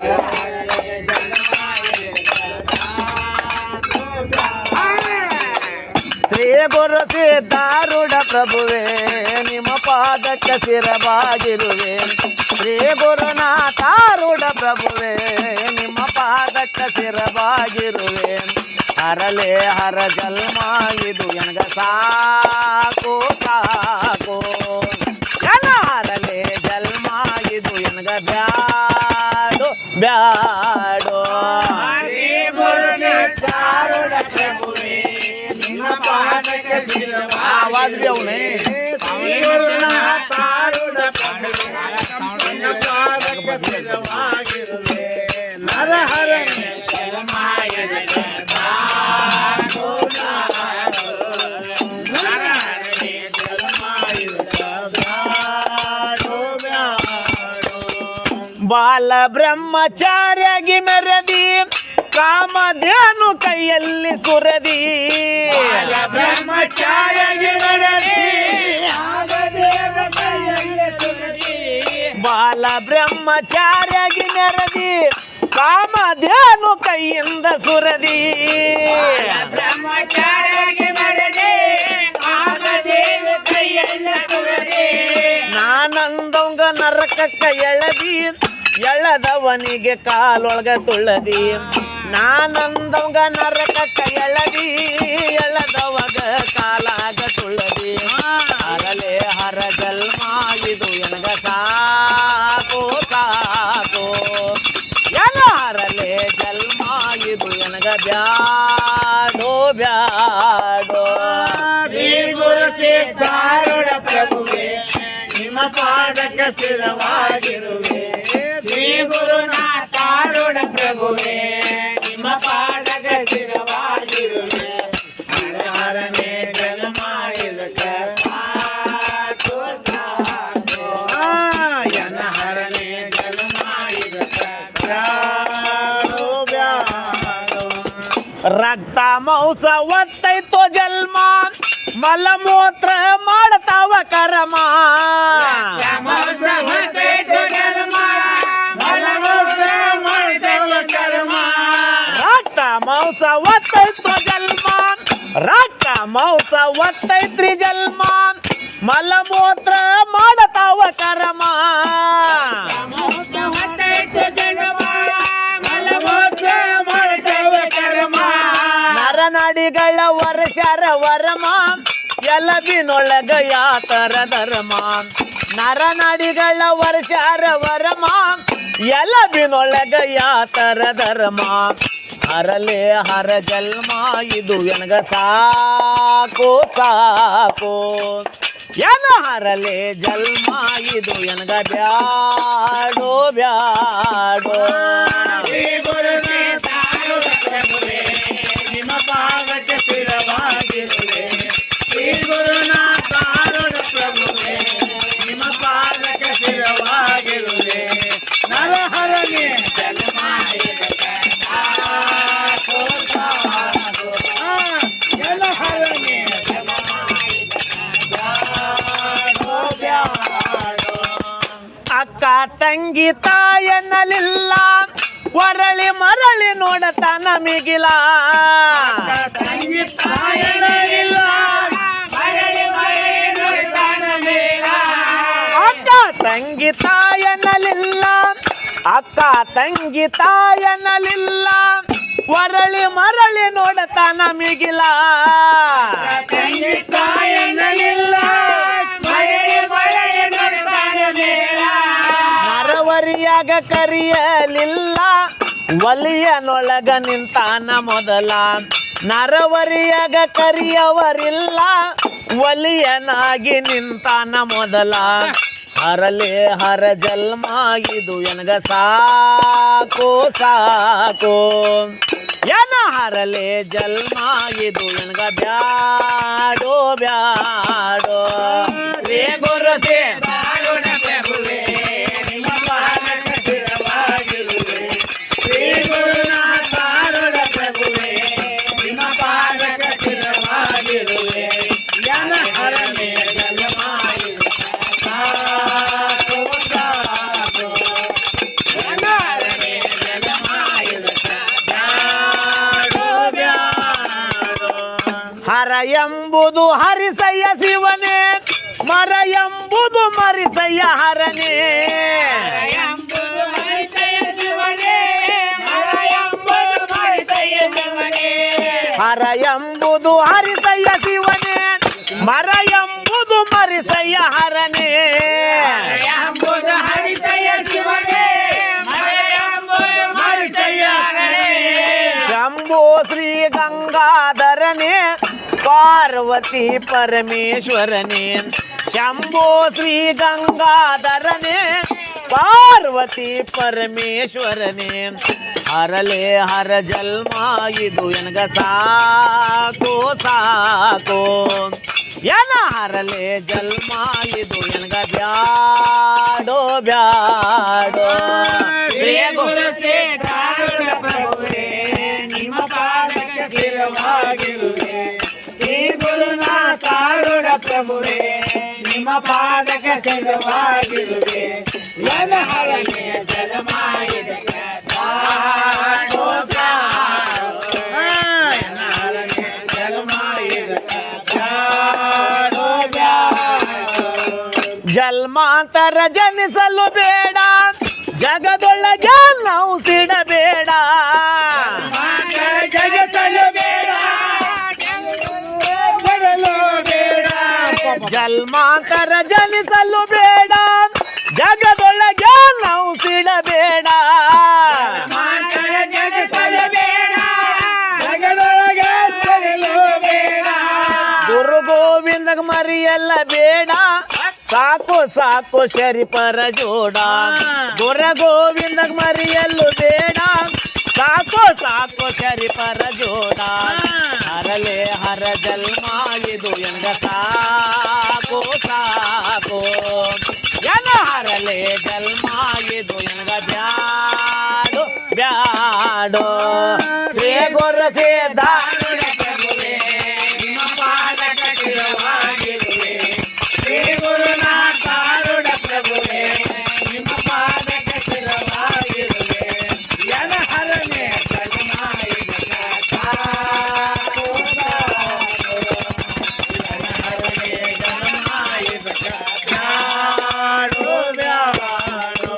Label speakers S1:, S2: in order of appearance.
S1: ಶ್ರೀ ಗುರು ಸಿದ್ಧಾರೂಢ ಪ್ರಭುವೇ ನಿಮ್ಮ ಪಾದಕ್ಕೆ ಶಿರಬಾಗಿರುವೆ. ಶ್ರೀ ಗುರುನಾಥಾರೂಢ ಪ್ರಭುವೇ ನಿಮ್ಮ ಪಾದಕ್ಕೆ ಶಿರಬಾಗಿರುವೆ. ಹರಲೆ ಹರ ಜನ್ಮ ಇದು ಎನಗ ಸಾಕು ಸಾಕು. ಹರಲೆ ಜನ್ಮ ಇದು ಎನಗ ಬ್ಯಾಡು ಬ್ಯಾಡು. आवाज भी आऊ नहीं. ಬಾಲ ಬ್ರಹ್ಮಚಾರ್ಯಾಗಿ ಮೆರೆದಿ ಕಾಮಧೇನು ಕೈಯಲ್ಲಿ ಸುರದಿ. ಬಾಲ ಬ್ರಹ್ಮಚಾರ್ಯಾಗಿ ಮೆರೆದಿ ಕಾಮಧೇನು ಕೈಯಿಂದ ಸುರದಿ. ನಾನಂದವಂಗ ನರಕಕ್ಕ ಎಳದಿ ಎಳದವನಿಗೆ ಕಾಲೊಳಗ ತುಳದಿ. ನಾನಂದವಂಗ ನರಕಕ್ಕ ಎಳದಿ ಎಳದವಗ ಕಾಲಾಗ ತುಳದಿ. ಹರಲೆ ಹರ ಜನ್ಮ ಇದು ಎನಗ ಸಾಕು ಸಾಕು. ಹರಲೆ ಜನ್ಮ ಇದು ಎನಗ ಬ್ಯಾಡೋ ಬ್ಯಾಡೋ.
S2: ಶ್ರೀ ಗುರು ಸಿದ್ಧಾರೂಢ ಪ್ರಭುವೇ ನಿಮ್ಮ ಪಾದಕ್ಕೆ ಶಿರವಾಗಿರುವೆ. ಶ್ರೀ ಗುರುನಾಥಾರೂಢ ಪ್ರಭುವೇ ನಿಮ್ಮ ಪಾದಕ್ಕೆ ಶಿರವಾಗಿರುವೆ. ಹರನೇ ಜನ್ಮ ಇದಕ್ಕೆ ಸಾಕು ಸಾಕು. ಹರನೇ ಜನ್ಮ ಇದಕ್ಕೆ ಬ್ಯಾಡೋ ಬ್ಯಾಡೋ.
S1: ರಕ್ತ ಮಾಂಸ ಒತ್ತೈತೋ ಜನ್ಮ ಮಲಮೂತ್ರ ಮಾಡ್ತಾವ ಕರ್ಮ. ರಕ್ತ ಮಾಂಸ ಒತ್ತೈತೋ ಜನ್ಮ ರಕ್ತ ಮಾಂಸ ಒತ್ತೈತ್ರಿ ಜನ್ಮ ಮಲಮೂತ್ರ ಮಾಡ್ತಾವ ಕರ್ಮ. ನರನಾಡಿಗಳ ವರ್ಷರ ವರ್ಮ ಎಲಬಿನೊಳಗ ಯಾತರ ಧರ್ಮ. ನರನಾಡಿಗಳ ವರ್ಷರ ವರ್ಮ ಎಲಬಿನೊಳಗ ಯಾತರ ಧರ್ಮ. ಹರಲೆ ಹರ ಜನ್ಮ ಇದು ಎನಗ ಸಾಕು ಸಾಕು. ಹರಲೆ ಜನ್ಮ ಇದು ಎನಗ ಬ್ಯಾಡೋ ಬ್ಯಾಡೋ.
S2: ನಿಮ್ಮ ಪಾದಕ್ಕೆ ಶಿರವಾಗಿರುವೆ. ಶ್ರೀ ಗುರುನಾಥಾರೂಢ ಪ್ರಭುವೇ ನಿಮ್ಮ ಪಾದಕ್ಕೆ ಶಿರವಾಗಿರುವೆ. ನರಹರನೇ ಜನ್ಮ ಇದಕ್ಕೆ ಸಾಕು ಸಾಕು. ನರಹರನೇ ಜನ್ಮ ಇದಕ್ಕೆ ಬ್ಯಾಡೋ ಬ್ಯಾಡೋ.
S1: ಅಕ್ಕ ತಂಗಿ ತಾಯನ್ನಲಿಲ್ಲ ಹೊರಳಿ ಮರಳಿ ನೋಡತಾನ ಮಿಗಿಲ.
S2: ತಂಗಿ ತಾಯನಲಿಲ್ಲ
S1: ಅಕ್ಕ ತಂಗಿ ತಾಯನ್ನಲಿಲ್ಲ ಅಕ್ಕ ತಂಗಿ ತಾಯನ್ನಲಿಲ್ಲ ಹೊರಳಿ ಮರಳಿ ನೋಡತಾನ ಮಿಗಿಲ.
S2: ತಂಗಿ ತಾಯನಲಿಲ್ಲ
S1: ನರವರಿಯಾಗ ಕರಿಯಲಿಲ್ಲ ಒಲಿಯನೊಳಗ ನಿಂತಾನ ಮೊದಲ. ನರವರಿಯಾಗ ಕರಿಯವರಿಲ್ಲ ಒಲಿಯನಾಗಿ ನಿಂತಾನ ಮೊದಲ. ಹರಲೆ ಹರ ಜನ್ಮ ಇದು ಎನಗ ಸಾಕು ಸಾಕು. ಹರಲೆ ಜನ್ಮ ಇದು ಎನಗ ಬ್ಯಾಡೋ ಬ್ಯಾಡೋ.
S2: ಶ್ರೀ ಗುರು ಸಿದ್ಧಾರೂಢ ಪ್ರಭುವೇ ನಿಮ್ಮ ಪಾದಕ್ಕೆ ಶಿರವಾಗಿರುವೆ. ಶ್ರೀ ಗುರುನಾಥಾರೂಢ ಪ್ರಭುವೇ ನಿಮ್ಮ ಪಾದಕ್ಕೆ ಶಿರವಾಗಿರುವೆ. ಹರನೇ ಜನ್ಮ ಇದಕ್ಕೆ ಸಾಕು ಸಾಕು. ಹರನೇ
S1: ಹರ ಎಂಬುದು ಹರಿಸಯ್ಯ ಶಿವನೇ ಮರ ಎಂಬುದು ಮರಿಸಯ್ಯ ಹರನೇ
S2: ಎಂಬುದು ಹರಿಸಯ್ಯ ಶಿವನೇ ಮರ ಎಂಬುದು ಮರಿಸಯ್ಯ ಶಿವನೇ
S1: ಹರ ಎಂಬುದು ಹರಿಸಯ್ಯ ಶಿವನೇ ಮರ ಎಂಬುದು ಮರಿಸಯ್ಯ ಹರನೇ
S2: ಎಂಬುದು ಹರಿಸಯ್ಯ ಶಿವನೇ ಮರ ಎಂಬುದು ಮರಿಸಯ್ಯ ಹರನೇ
S1: ಶಂಭೋ ಶ್ರೀ ಗಂಗಾಧರನೇ ಪಾರ್ವತಿ ಪರಮೇಶ್ವರನೇ ಶಂಭೋ ಶ್ರೀ ಗಂಗಾಧರನೇ ಪಾರ್ವತಿ ಪರಮೇಶ್ವರನೇ ಹರಲೆ ಹರ ಜನ್ಮ ಇದು ಎನಗ ಸಾಕೋ ಸಾಕೋ ಎನ ಹರಲೆ ಜನ್ಮ ಇದು ಎನಗ ಬ್ಯಾಡೋ ಬ್ಯಾಡೋ
S2: ಶ್ರೀ ಗುರು ಶ್ರೀ ಪ್ರಭುವೇ ನಿಮ್ಮ ಪಾದಕ್ಕೆ ಶಿರವಾಗಿರುವೆ ಶ್ರೀ ಗುರುನಾಥಾರುಡ ಪ್ರಭುವೇ ನಿಮ್ಮ ಪಾದಕ್ಕೆ ಶಿರವಾಗಿರುವೆ ನನ್ನ ಹರನೆಯ ಜಲಮಾಯಿದಕ್ಕೆ ಸಾಡೋ ಸಾಡೋ ನನ್ನ ಹರನೆಯ ಜಲಮಾಯಿದಕ್ಕೆ ಸಾಡೋ ಬ್ಯಾಡೋ
S1: ಜನ್ಮಾಂತರ ಜನಿಸಲು ಬೇಡ ಜಗದೊಳಗೆ ನಾವು ಸಿಡಬೇಡ
S2: ಜಗತ್ತಲು ಬೇಡ ಬರಲು ಬೇಡ
S1: ಜನ್ಮಾಂತರ ಜನಿಸಲು ಬೇಡ ಜಗದೊಳಗೆ ನಾವು ಸಿಡಬೇಡ
S2: ಮಾತರ ಜಗತ್ತಲು ಬೇಡ ಜಗದೊಳಗೆ ಸರಿಲು ಬೇಡ
S1: ಗುರು ಗೋವಿಂದಗ ಮರಿಯಲ್ಲ ಬೇಡ ಸಾಕು ಸಾಕು ಶರೀಫರ ಜೋಡ ಗುರು ಗೋವಿಂದಗ ಮರಿಯಲ್ಲು ಬೇಡ ಸಾಕು ಸಾಕು ಶರೀಫರ ಜೋಡ ಹರಲೆ ಹರ ಜನ್ಮ ಇದು ಎನಗ ಸಾಕು ಸಾಕು ಎನ ಹರಲೆ ಜನ್ಮ ಇದು ಎನಗ ಬ್ಯಾಡೋ ಬ್ಯಾಡೋ ಶ್ರೀ ಗುರು ಸಿದ್ಧ
S2: ಪ್ರಭುವೇ ನಿಮ್ಮ ಪಾದಕ್ಕೆ ಶಿರವಾಗಿರುವೆ ಶ್ರೀ ಗುರುನಾಥಾರುಡ ಪ್ರಭುವೇ ನಿಮ್ಮ ಪಾದಕ್ಕೆ ಶಿರವಾಗಿರುವೆ ಯನ ಹರನೆ ಜಗಮಾಯಿದಕ ಸಾಧೋ ಸಾಧೋ ಯನ ಹರನೆ ಜಗಮಾಯಿದಕ ಸಾಡೋ ಬ್ಯಾಡೋ